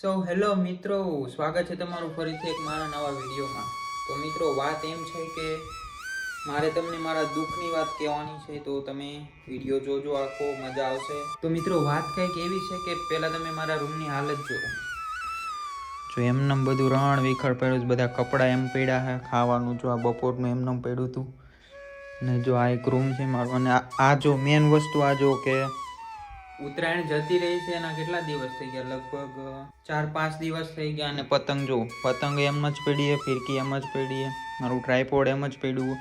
Hello મિત્રો, સ્વાગત છે તમારું ફરીથી એક મારા નવા વિડીયોમાં. તો મિત્રો, વાત એમ છે કે મારે તમને મારા દુઃખની વાત કહેવાની છે, તો તમે વિડીયો જોજો, આખો મજા આવશે. તો મિત્રો, વાત કંઈક એવી છે કે પહેલાં તમે મારા રૂમની હાલત જુઓ. જો એમને બધું રણ વિખર પડ્યું, બધા કપડાં એમ પડ્યા છે, ખાવાનું જો આ બપોરનું એમને પડ્યું હતું, ને જો આ એક રૂમ છે મારો. અને આ જો મેન વસ્તુ આ જો કે ઉત્તરાયણ જતી રહી છે એના કેટલા દિવસ થઈ ગયા, લગભગ 4-5 દિવસ થઈ ગયા. અને પતંગ જો, પતંગ એમ જ પડી, ફિરકી એમ જ પડી, મારું ટ્રાયપોડ એમ જ પડ્યું,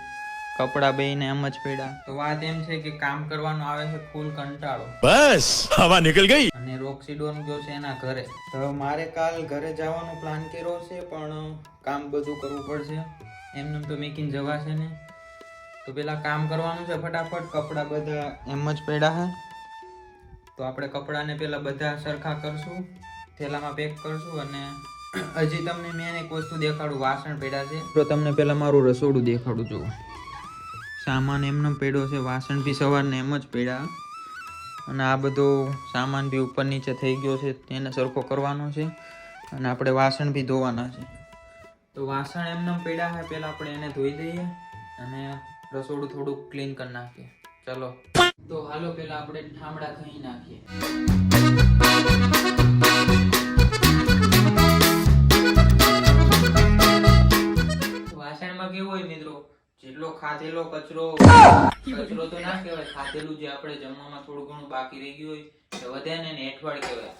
કપડાં બેયને એમ જ પડ્યા. તો વાત એમ છે કે કામ કરવાનું આવે છે ફૂલ કંટાળો, બસ હવા નીકળ ગઈ. અને રોક્સીડોન ગયો છે એના ઘરે. તો મારે કાલ ઘરે જવાનો પ્લાન કર્યો છે, પણ કામ બધું કરવું પડશે, એમને તો મેકીને જવાશે ને. તો પેલા કામ કરવાનું છે ફટાફટ. કપડાં બધા એમ જ પડ્યા છે, તો આપણે કપડાને પહેલાં બધા સરખા કરશું, થેલામાં પેક કરશું. અને હજી તમને મેં એક વસ્તુ દેખાડું, વાસણ પડ્યા છે. તો તમને પહેલાં મારું રસોડું દેખાડું. જુઓ, સામાન એમને પડ્યો છે, વાસણ બી સવારને એમ જ પડ્યા, અને આ બધો સામાન બી ઉપર નીચે થઈ ગયો છે, તેને સરખો કરવાનો છે. અને આપણે વાસણ બી ધોવાના છે. તો વાસણ એમને પડ્યા છે, પહેલાં આપણે એને ધોઈ દઈએ અને રસોડું થોડુંક ક્લીન કરી નાખીએ. ચલો, તો હાલો પેલા આપણે ઠામડા ખાઈ નાખીએ. વાસણમાં કેવું હોય મિત્રો, જેટલો ખાધેલો કચરો તો ના કહેવાય, ખાધેલું જે આપણે જમવામાં થોડું ઘણું બાકી રહી ગયું હોય તો વધે ને હેઠવાડ કહેવાય.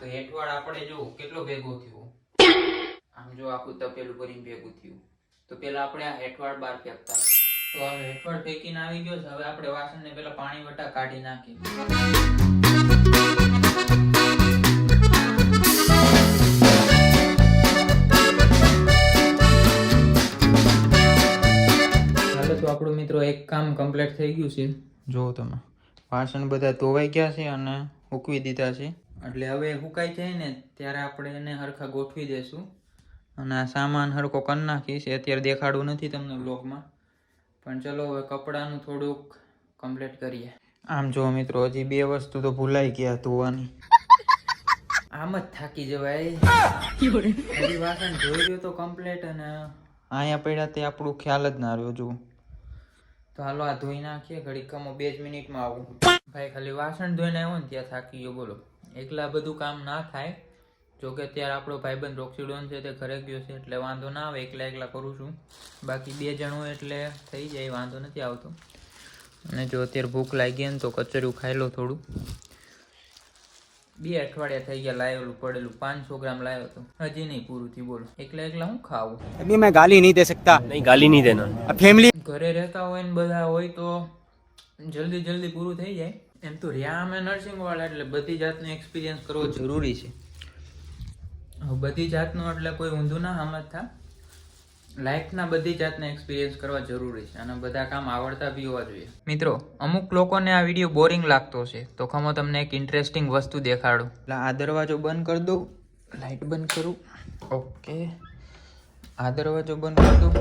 તો હેઠવાડ આપણે જો કેટલો ભેગો થયો, આમ જો આખું તપેલું ભરીને ભેગું થયું. તો પેલા આપણે આ હેઠવાડ બહાર ફેંકતા. તો હવે હેઠવાડ ફેંકીને આવી ગયો છે. હવે આપણે વાસણને પેલા પાણી વટા કાઢી નાખીએ. હાલો, તો આપણું મિત્રો એક કામ કમ્પ્લીટ થઈ ગયું છે. જો તમે, વાસણ બધા ધોવાઈ ગયા છે અને સૂકવી દીધા છે. એટલે હવે સુકાઈ જાય ને ત્યારે આપણે એને હરખા ગોઠવી દેશું. અને આ સામાન હરખો કરી નાખીશ. અત્યારે દેખાડવું નથી તમને બ્લોગમાં, પણ ચલો હવે કપડાનું થોડુંક કમ્પ્લીટ કરીએ. આમ જો મિત્રો, હજી 2 વસ્તુ તો ભૂલાઈ ગયા ધોવાની. આમ જ થાકી જવાય. હજી વાસણ ધોઈ ગયો તો કમ્પ્લીટ, અને અહીંયા પડ્યા તે આપણું ખ્યાલ જ ના રહ્યો. જુઓ, તો હાલો આ ધોઈ નાખીએ. ઘડીકમાં 2 જ મિનિટમાં આવું. ભાઈ ખાલી વાસણ ધોઈને આવ્યો ને ત્યાં થાકી ગયો. બોલો, એકલા બધું કામ ના થાય. જોકે અત્યારે આપણો ભાઈબંધ રોક્સીડોન છે તે ઘરે ગયો છે, એટલે વાંધો ના આવે, એકલા કરું છું. બાકી 2 જણ હોય એટલે થઈ જાય, વાંધો નથી આવતો. અને જો અત્યારે ભૂખ લાગી ને તો કચરિયું ખાઈ લો થોડું. 2 અઠવાડિયા થઈ ગયા લાવેલું પડેલું, 500 ગ્રામ લાવ્યો હતો, હજી નહીં પૂરું થયું. બોલો, એકલા હું ખાવું? अभी मैं गाली नहीं दे सकता. नहीं, गाली नहीं देना. अब फैमिली ઘરે રહેતા હોય ને બધા હોય તો જલ્દી પૂરું થઈ જાય. એમ તો રહ્યા અમે નર્સિંગ વાળા, એટલે બધી જાતનો એક્સપિરિયન્સ કરવો જરૂરી છે. બધી જાતનું એટલે કોઈ ઊંધું ના સમજતા, લાઈફના બધી જાતના એક્સપિરિયન્સ કરવા જરૂરી છે, અને બધા કામ આવડતા બી હોવા જોઈએ. મિત્રો, અમુક લોકોને આ વિડીયો બોરિંગ લાગતો છે, તો ખમો તમને એક ઇન્ટરેસ્ટિંગ વસ્તુ દેખાડું. એટલે આ દરવાજો બંધ કરી દઉં, લાઈટ બંધ કરું. ઓકે, આ દરવાજો બંધ કરી દઉં,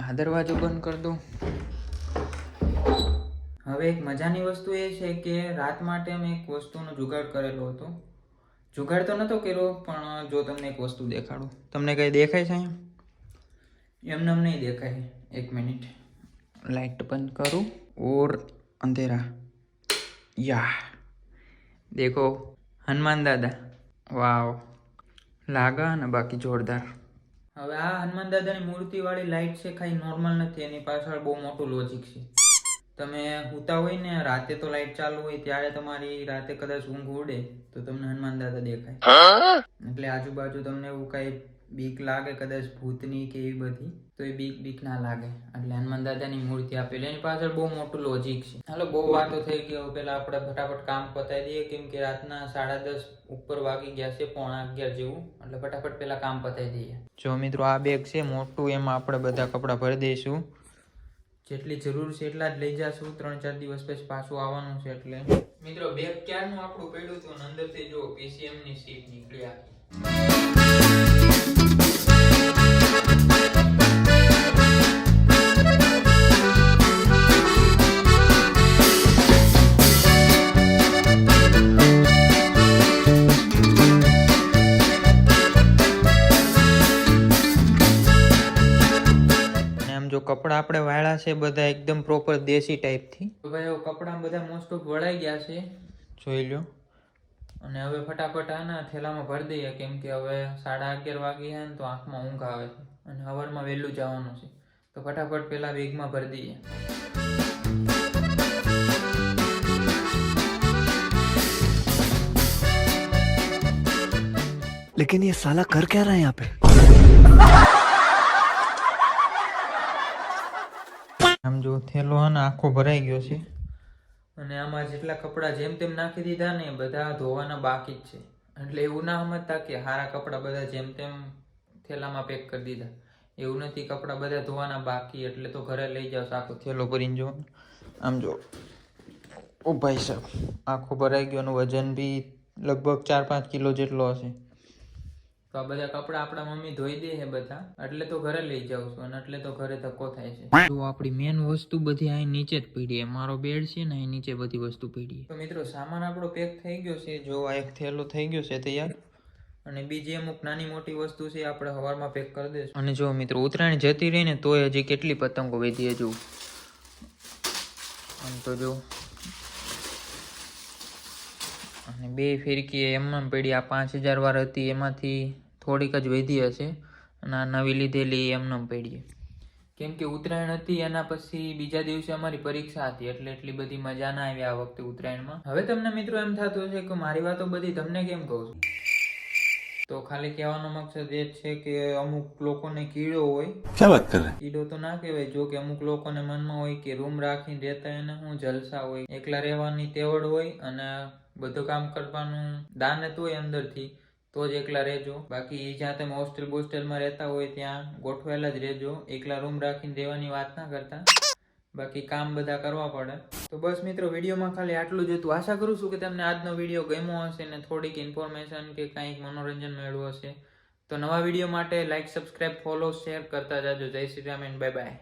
આ દરવાજો બંધ કરી દઉં. હવે એક મજાની વસ્તુ એ છે કે રાત માટે મેં એક વસ્તુનો જુગાડ કરેલો હતો. જુગાડ તો નહોતો કર્યો, પણ જો તમને એક વસ્તુ દેખાડું. તમને કંઈ દેખાય છે અહીંયા? એમને નહીં દેખાય. 1 મિનિટ, લાઇટ બંધ કરું. ઓર અંધેરા, યા દેખો, હનુમાન દાદા. વાવ, લાગા ને બાકી જોરદાર. હવે આ હનુમાન દાદાની મૂર્તિવાળી લાઇટ છે, ખાલી નોર્મલ નથી, એની પાછળ બહુ મોટું લોજિક છે. તમે સૂતા હોય ને, રાતે તો લાઈટ ચાલુ હોય, ત્યારે તમારી રાતે કદાચ ઊંઘ ઉડે તો તમને હનુમાન દાદા દેખાય. એટલે આજુબાજુ તમને એવું કઈ બીક લાગે કદાચ ભૂતની કે એવી બધી, તો એ બીક ના લાગે. એટલે હનુમાન દાદાની મૂર્તિ આપેલી, એની પાછળ બહુ મોટું લોજિક છે. હાલો, બહુ વાતો થઈ ગઈ. પેલા આપણે ફટાફટ કામ પતાવી દઈએ, કેમ કે રાતના 10:30 ઉપર વાગી ગયા છે, 11:45 જેવું. એટલે ફટાફટ પેલા કામ પતાવી દઈએ. જો મિત્રો, આ બેગ છે મોટું, એમાં આપણે બધા કપડાં ભરી દઈશું. જેટલી જરૂર છે એટલા જ લઈ જશું. 3-4 દિવસ પછી પાછું આવવાનું છે. એટલે મિત્રો, બેગ ક્યારનું આપણું પડ્યું હતું, અંદરથી જો PCM ની સીટ નીકળી આવી. આપણે વાળા છે બધા એકદમ પ્રોપર દેશી ટાઈપથી. તો ભાઈ કપડાં બધા મોસ્ટ ઓફ વળાઈ ગયા છે, જોઈ લો. અને હવે ફટાફટ આના થેલામાં ભરી દઈએ, કેમ કે હવે 11:30 વાગી છે ને તો આંખમાં ઊંઘ આવે છે અને સવારમાં વહેલું જવાનું છે. તો ફટાફટ પેલા બેગમાં ભરી દઈએ. लेकिन ये साला कर क्या रहा है यहाँ पे? આમ જો થેલો હે ને આખો ભરાઈ ગયો છે અને આમાં જેટલા કપડાં જેમ તેમ નાખી દીધા ને બધા ધોવાના બાકી જ છે. એટલે એવું ના સમજતા કે સારા કપડાં બધા જેમ તેમ થેલામાં પેક કરી દીધા, એવું નથી. કપડાં બધા ધોવાના બાકી, એટલે તો ઘરે લઈ જાવ આખો થેલો ભરીને. જો આમ જો, ઓ ભાઈ સાહેબ, આખો ભરાઈ ગયો અને વજન બી લગભગ 4-5 કિલો જેટલો હશે. તો આ બધા કપડા આપણા મમ્મી ધોઈ દે છે બધા, એટલે તો ઘરે લઈ જાઉં છું અને એટલે તો ઘરે ધક્કો થાય છે. તો આપણી મેન વસ્તુ બધી અહીં નીચે જ પડી, મારો બેડ છે ને અહીં નીચે બધી વસ્તુ પડી. તો મિત્રો સામાન આપણો પેક થઈ ગયો છે. જો આ એક થેલો થઈ ગયો છે તૈયાર, અને બીજી અમુક નાની મોટી વસ્તુ છે આપણે સવારમાં પેક કરી દઈશું. અને જો મિત્રો ઉત્તરાયણ જતી રહી ને તોય હજી કેટલી પતંગો વધી હજુ. આમ તો જો, અને 2 ફિરકી એમ પડી. આ 5000 વાર હતી એમાંથી થોડીક જ વધી હશે, અને આ નવી લીધેલી એમ પડી. કેમ કે ઉત્તરાયણ હતી એના પછી બીજા દિવસે અમારી પરીક્ષા હતી, એટલે એટલી બધી મજા ના આવી આ વખતે ઉત્તરાયણમાં. હવે તમને મિત્રો એમ થતું હશે કે મારી વાતો બધી તમને કેમ કહું છું, તો ખાલી કહેવાનો મકસદ એ જ છે કે અમુક લોકોને કીડો હોય. क्या बात कर रहे हैं? કીડો તો ના કહેવાય, જો કે અમુક લોકોને મનમાં હોય કે રૂમ રાખીને રહેતા એને હું જલસા હોય, એકલા રહેવાની તેવડ હોય અને બધું કામ કરવાનું દાનત હોય અંદરથી, તો જ એકલા રહેજો. બાકી જ્યાં તમે હોસ્ટેલ બોસ્ટેલમાં રહેતા હોય ત્યાં ગોઠવાયેલા જ રહેજો. એકલા રૂમ રાખીને રહેવાની વાત ના કરતા, બાકી કામ બધા કરવા પડે. તો બસ મિત્રો, વિડીયોમાં ખાલી આટલું જ હતું. આશા કરું છું કે તમને આજનો વિડીયો ગમ્યો હશે ને થોડીક ઇન્ફોર્મેશન કે કંઈક મનોરંજન મેળવ્યું હશે. તો નવા વિડીયો માટે લાઈક, સબસ્ક્રાઈબ, ફોલો, શેર કરતા જાજો. જય Shri Ram and bye bye.